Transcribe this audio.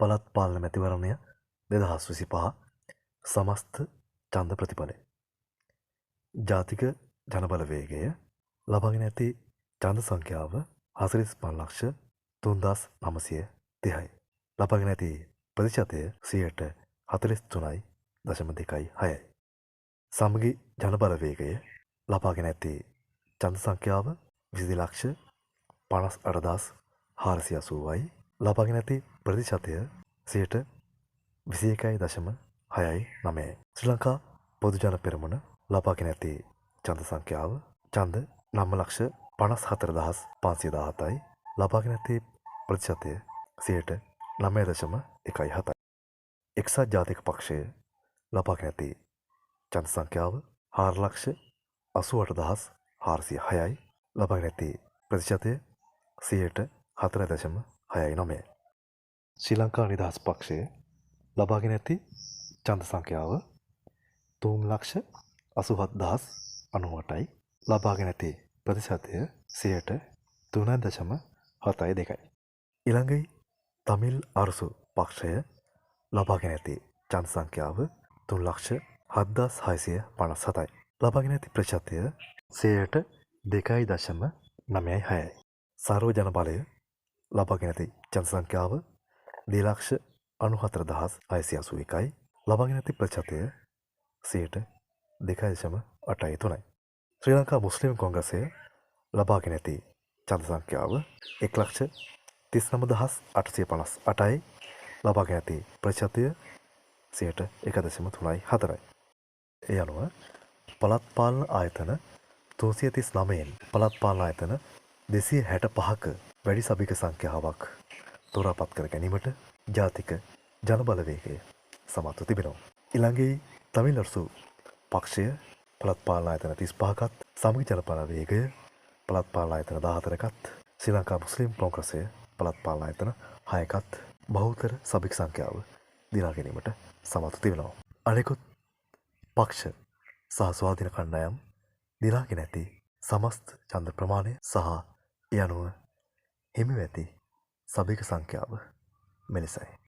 පළාත් පාලන මැතිවරණය 2025 සමස්ත ඡන්ද ප්‍රතිඵලය. ජාතික ජනබලවේගය ලබාගෙන ඇති ඡන්ද සංඛ්‍යාව 45,03,930යි. ලබාගෙන ඇති ප්‍රතිශතය 43.26යි. සමගි ජනබලවේගය ලබාගෙන ඇති ඡන්ද සංඛ්‍යාව 20,58,480යි. ලබාගෙන ඇති ප්‍රතිශතය 21.69යි. ශ්‍රී ලංකා පොදුජන පෙරමුණ ලබාගෙන ඇති ඡන්ද සංඛ්‍යාව ඡන්ද 9,54,517යි. ලබාගෙන ඇති ප්‍රතිශතය 9.17යි. එක්සත් ජාතික පක්ෂය ලබාගෙන ඇති ඡන්ද සංඛ්‍යාව 4,88,406යි. ලබාගෙන ඇති ප්‍රතිශතය 4.69යි. ශ්‍රී ලංකා නිදහස් පක්ෂය ලබාගෙන ඇති ඡන්ද සංඛ්‍යාව 3,87,098යි. ලබාගෙන ඇති ප්‍රතිශතය 3.72යි. ඉලංගයි තමිල් අරුසු පක්ෂය ලබාගෙන ඇති ඡන්ද සංඛ්‍යාව 3,07,657යි. ලබාගෙන ඇති ප්‍රතිශතය 2.96යි. සර්ව ජන බලය ලබාගෙන ඇති ඡන්ද සංඛ්‍යාව 2,94,681යි. ලබාගෙන ඇති ප්‍රතිශතය 2.83යි. ශ්‍රී ලංකා මුස්ලිම් කොංග්‍රසය ලබාගෙන ඇති ඡන්ද සංඛ්‍යාව 1,39,858යි. ලබාගෙන ඇති ප්‍රතිශතය 1.3.4යි. ඒ අනුව පළාත් පාලන ආයතන 339න් පළාත් පාලන ආයතන 265ක වැඩි සභික සංඛ්‍යාවක් තෝරාපත් කර ගැනීමට ජාතික ජනබලවේගය සමත්ව තිබෙනවා. ඊළඟේ තමිල් අරුසු පක්ෂය පළාත් පාලන ආයතන 35කත් සමගි ජනබලවේගය පළාත් පාලන ආයතන 14කත් ශ්‍රී ලංකා මුස්ලිම් කොංග්‍රසය පළාත් පාලන ආයතන 6කත් බහුතර සභික සංඛ්‍යාව දිනා ගැනීමට සමත්ව තිබෙනවා. අනෙකුත් පක්ෂ සහ ස්වාධීන කණ්ඩායම් දිනාගෙන ඇති සමස්ත ඡන්ද ප්‍රමාණය සහ ඒ අනුව හිමිව ඇති සභික සංඛ්‍යාව මෙලෙසයි.